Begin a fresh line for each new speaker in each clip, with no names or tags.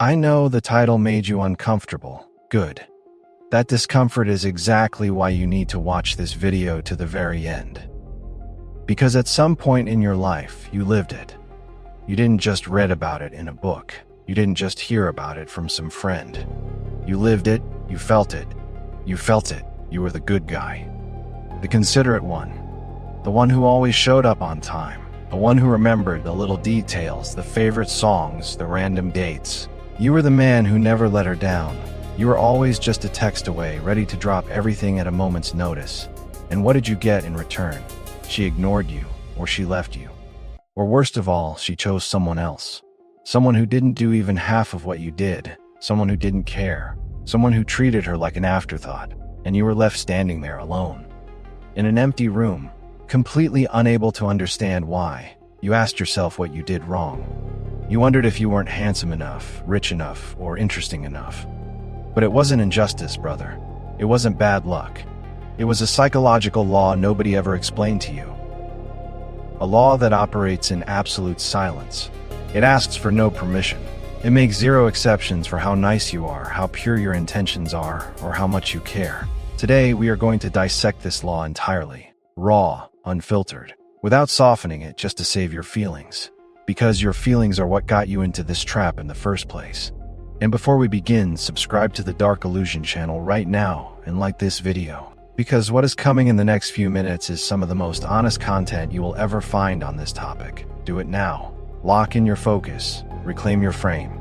I know the title made you uncomfortable. Good. That discomfort is exactly why you need to watch this video to the very end. Because at some point in your life, you lived it. You didn't just read about it in a book. You didn't just hear about it from some friend. You lived it, you felt it. You felt it. You were the good guy. The considerate one. The one who always showed up on time. The one who remembered the little details, the favorite songs, the random dates. You were the man who never let her down. You were always just a text away, ready to drop everything at a moment's notice. And what did you get in return? She ignored you, or she left you. Or worst of all, she chose someone else. Someone who didn't do even half of what you did. Someone who didn't care. Someone who treated her like an afterthought. And you were left standing there alone. In an empty room, completely unable to understand why. You asked yourself what you did wrong. You wondered if you weren't handsome enough, rich enough, or interesting enough. But it wasn't injustice, brother. It wasn't bad luck. It was a psychological law nobody ever explained to you. A law that operates in absolute silence. It asks for no permission. It makes zero exceptions for how nice you are, how pure your intentions are, or how much you care. Today, we are going to dissect this law entirely. Raw, unfiltered. Without softening it just to save your feelings. Because your feelings are what got you into this trap in the first place. And before we begin, subscribe to the Dark Illusion channel right now and like this video. Because what is coming in the next few minutes is some of the most honest content you will ever find on this topic. Do it now. Lock in your focus. Reclaim your frame.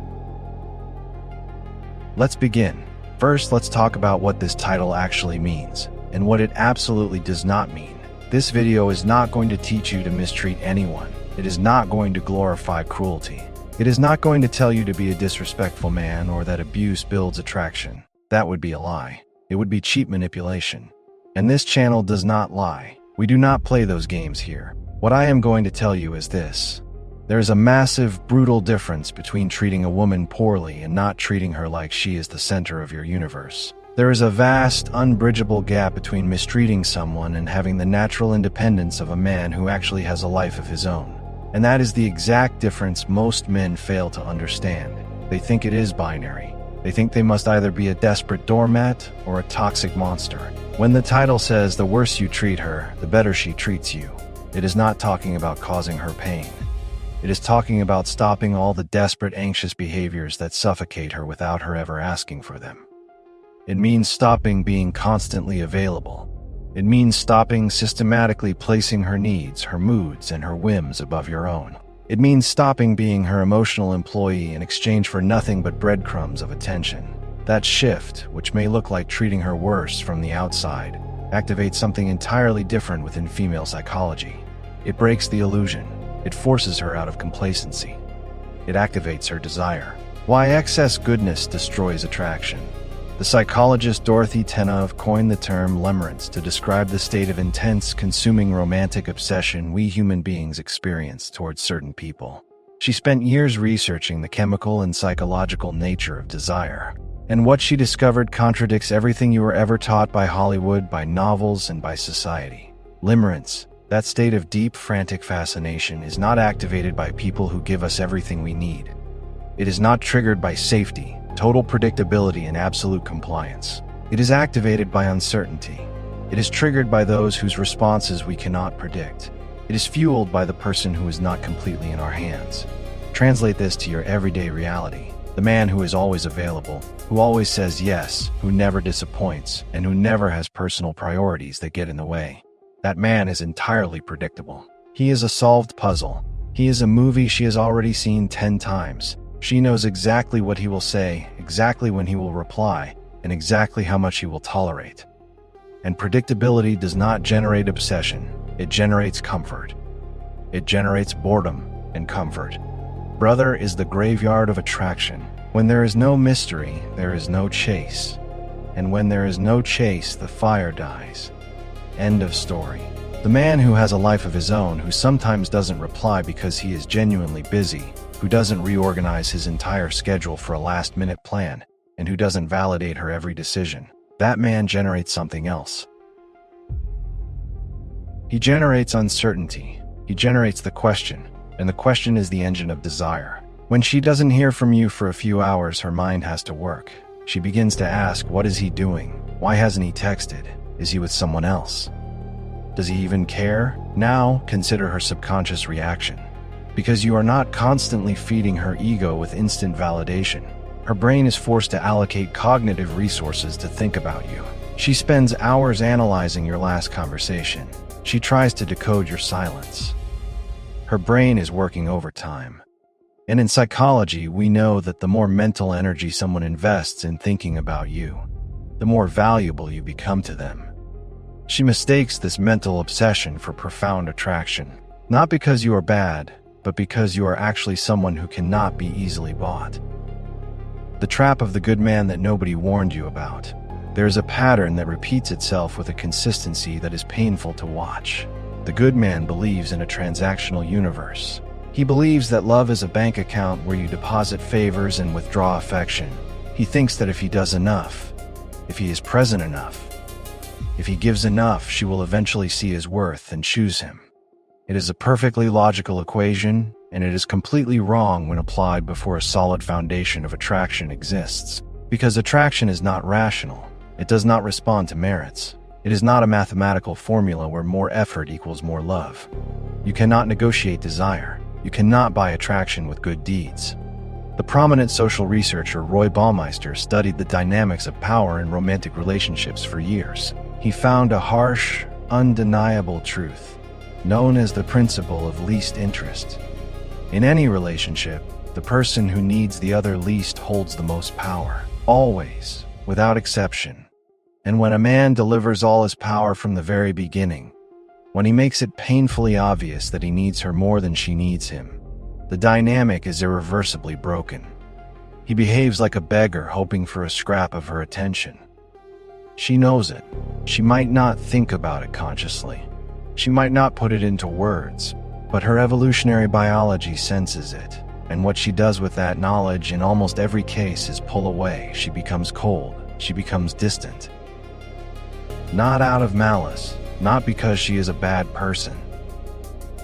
Let's begin. First, let's talk about what this title actually means, and what it absolutely does not mean. This video is not going to teach you to mistreat anyone. It is not going to glorify cruelty. It is not going to tell you to be a disrespectful man or that abuse builds attraction. That would be a lie. It would be cheap manipulation. And this channel does not lie. We do not play those games here. What I am going to tell you is this. There is a massive, brutal difference between treating a woman poorly and not treating her like she is the center of your universe. There is a vast, unbridgeable gap between mistreating someone and having the natural independence of a man who actually has a life of his own. And that is the exact difference most men fail to understand. They think it is binary. They think they must either be a desperate doormat or a toxic monster. When the title says the worse you treat her, the better she treats you, it is not talking about causing her pain. It is talking about stopping all the desperate, anxious behaviors that suffocate her without her ever asking for them. It means stopping being constantly available. It means stopping systematically placing her needs, her moods, and her whims above your own. It means stopping being her emotional employee in exchange for nothing but breadcrumbs of attention. That shift, which may look like treating her worse from the outside, activates something entirely different within female psychology. It breaks the illusion. It forces her out of complacency. It activates her desire. Why excess goodness destroys attraction. The psychologist Dorothy Tenove coined the term Limerence to describe the state of intense, consuming romantic obsession we human beings experience towards certain people. She spent years researching the chemical and psychological nature of desire. And what she discovered contradicts everything you were ever taught by Hollywood, by novels, and by society. Limerence, that state of deep, frantic fascination, is not activated by people who give us everything we need. It is not triggered by safety, total predictability, and absolute compliance. It is activated by uncertainty. It is triggered by those whose responses we cannot predict. It is fueled by the person who is not completely in our hands. Translate this to your everyday reality. The man who is always available, who always says yes, who never disappoints, and who never has personal priorities that get in the way. That man is entirely predictable. He is a solved puzzle. He is a movie she has already seen 10 times. She knows exactly what he will say, exactly when he will reply, and exactly how much he will tolerate. And predictability does not generate obsession. It generates comfort. It generates boredom and comfort. Brother is the graveyard of attraction. When there is no mystery, there is no chase. And when there is no chase, the fire dies. End of story. The man who has a life of his own, who sometimes doesn't reply because he is genuinely busy, who doesn't reorganize his entire schedule for a last-minute plan, and who doesn't validate her every decision, that man generates something else. He generates uncertainty. He generates the question, and the question is the engine of desire. When she doesn't hear from you for a few hours, her mind has to work. She begins to ask, what is he doing? Why hasn't he texted? Is he with someone else? Does he even care? Now, consider her subconscious reaction. Because you are not constantly feeding her ego with instant validation, her brain is forced to allocate cognitive resources to think about you. She spends hours analyzing your last conversation. She tries to decode your silence. Her brain is working overtime. And in psychology, we know that the more mental energy someone invests in thinking about you, the more valuable you become to them. She mistakes this mental obsession for profound attraction, not because you are bad, but because you are actually someone who cannot be easily bought. The trap of the good man that nobody warned you about. There is a pattern that repeats itself with a consistency that is painful to watch. The good man believes in a transactional universe. He believes that love is a bank account where you deposit favors and withdraw affection. He thinks that if he does enough, if he is present enough, if he gives enough, she will eventually see his worth and choose him. It is a perfectly logical equation, and it is completely wrong when applied before a solid foundation of attraction exists. Because attraction is not rational. It does not respond to merits. It is not a mathematical formula where more effort equals more love. You cannot negotiate desire. You cannot buy attraction with good deeds. The prominent social researcher Roy Baumeister studied the dynamics of power in romantic relationships for years. He found a harsh, undeniable truth, known as the principle of least interest. In any relationship, the person who needs the other least holds the most power, always, without exception. And when a man delivers all his power from the very beginning, when he makes it painfully obvious that he needs her more than she needs him, the dynamic is irreversibly broken. He behaves like a beggar hoping for a scrap of her attention. She knows it. She might not think about it consciously. She might not put it into words, but her evolutionary biology senses it, and what she does with that knowledge in almost every case is pull away. She becomes cold. She becomes distant. Not out of malice, not because she is a bad person,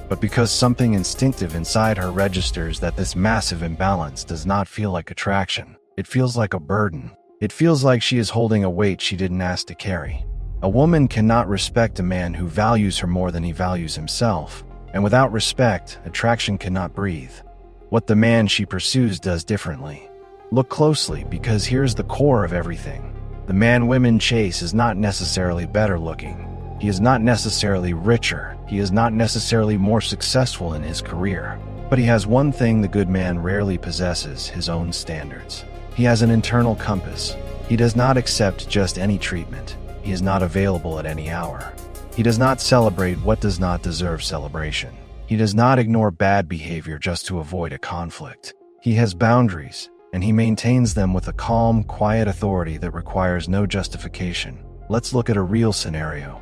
but because something instinctive inside her registers that this massive imbalance does not feel like attraction. It feels like a burden. It feels like she is holding a weight she didn't ask to carry. A woman cannot respect a man who values her more than he values himself, and without respect, attraction cannot breathe. What the man she pursues does differently. Look closely, because here's the core of everything. The man women chase is not necessarily better looking. He is not necessarily richer. He is not necessarily more successful in his career. But he has one thing the good man rarely possesses: his own standards. He has an internal compass. He does not accept just any treatment. He is not available at any hour. He does not celebrate what does not deserve celebration. He does not ignore bad behavior just to avoid a conflict. He has boundaries, and he maintains them with a calm, quiet authority that requires no justification. Let's look at a real scenario.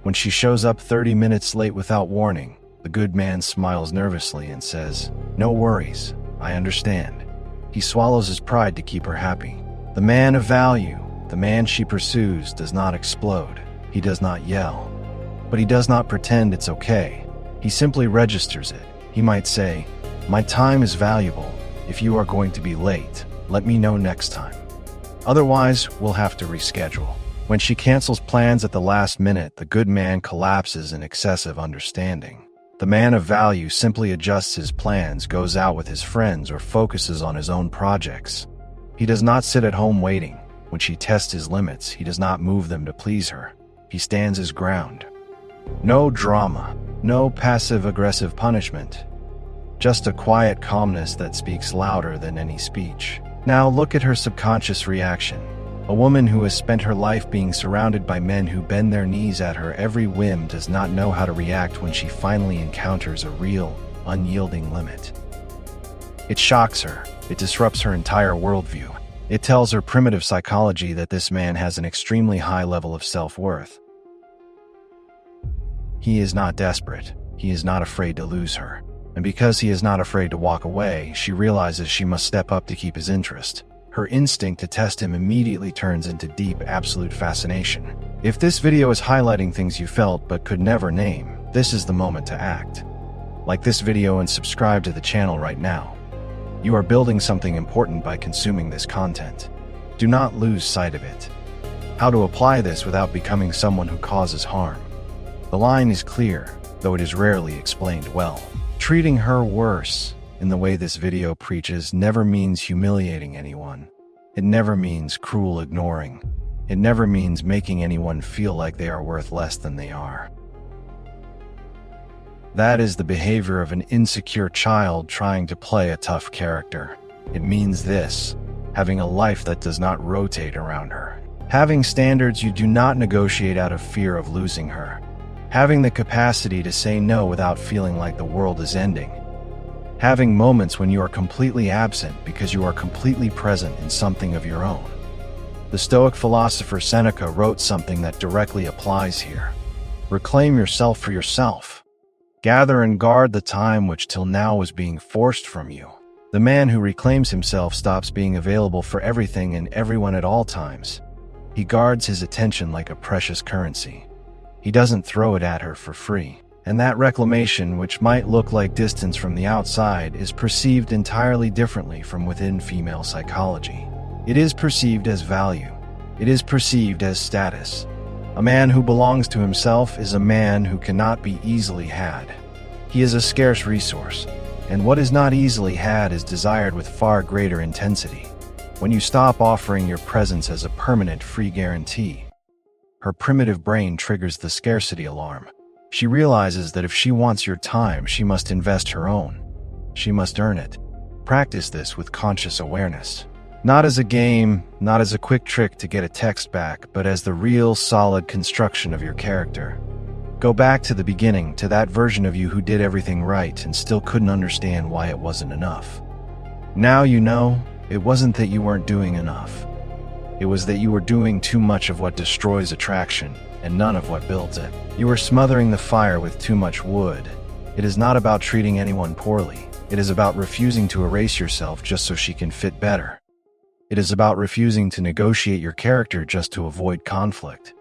When she shows up 30 minutes late without warning, the good man smiles nervously and says, "No worries, I understand." He swallows his pride to keep her happy. The man of value, the man she pursues, does not explode. He does not yell. But he does not pretend it's okay. He simply registers it. He might say, "My time is valuable. If you are going to be late, let me know next time. Otherwise, we'll have to reschedule." When she cancels plans at the last minute, the good man collapses in excessive understanding. The man of value simply adjusts his plans, goes out with his friends, or focuses on his own projects. He does not sit at home waiting. When she tests his limits, he does not move them to please her. He stands his ground. No drama, no passive-aggressive punishment. Just a quiet calmness that speaks louder than any speech. Now look at her subconscious reaction. A woman who has spent her life being surrounded by men who bend their knees at her every whim does not know how to react when she finally encounters a real, unyielding limit. It shocks her. It disrupts her entire worldview. It tells her primitive psychology that this man has an extremely high level of self-worth. He is not desperate. He is not afraid to lose her. And because he is not afraid to walk away, she realizes she must step up to keep his interest. Her instinct to test him immediately turns into deep, absolute fascination. If this video is highlighting things you felt but could never name, this is the moment to act. Like this video and subscribe to the channel right now. You are building something important by consuming this content. Do not lose sight of it. How to apply this without becoming someone who causes harm. The line is clear, though it is rarely explained well. Treating her worse, in the way this video preaches, never means humiliating anyone. It never means cruel ignoring. It never means making anyone feel like they are worth less than they are. That is the behavior of an insecure child trying to play a tough character. It means this: having a life that does not rotate around her. Having standards you do not negotiate out of fear of losing her. Having the capacity to say no without feeling like the world is ending. Having moments when you are completely absent because you are completely present in something of your own. The Stoic philosopher Seneca wrote something that directly applies here. Reclaim yourself for yourself. Gather and guard the time which till now was being forced from you. The man who reclaims himself stops being available for everything and everyone at all times. He guards his attention like a precious currency. He doesn't throw it at her for free. And that reclamation, which might look like distance from the outside, is perceived entirely differently from within female psychology. It is perceived as value. It is perceived as status. A man who belongs to himself is a man who cannot be easily had. He is a scarce resource, and what is not easily had is desired with far greater intensity. When you stop offering your presence as a permanent free guarantee, her primitive brain triggers the scarcity alarm. She realizes that if she wants your time, she must invest her own. She must earn it. Practice this with conscious awareness. Not as a game, not as a quick trick to get a text back, but as the real, solid construction of your character. Go back to the beginning, to that version of you who did everything right and still couldn't understand why it wasn't enough. Now you know, it wasn't that you weren't doing enough. It was that you were doing too much of what destroys attraction, and none of what builds it. You are smothering the fire with too much wood. It is not about treating anyone poorly. It is about refusing to erase yourself just so she can fit better. It is about refusing to negotiate your character just to avoid conflict.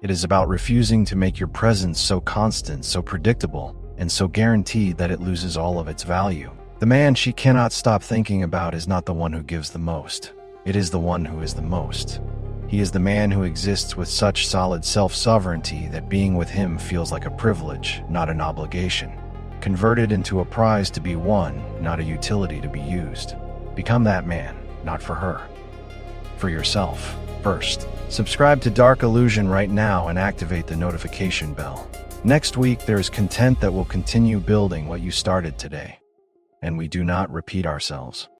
It is about refusing to make your presence so constant, so predictable, and so guaranteed that it loses all of its value. The man she cannot stop thinking about is not the one who gives the most. It is the one who is the most. He is the man who exists with such solid self-sovereignty that being with him feels like a privilege, not an obligation. Converted into a prize to be won, not a utility to be used. Become that man, not for her. For yourself, first. Subscribe to Dark Illusion right now and activate the notification bell. Next week, there is content that will continue building what you started today. And we do not repeat ourselves.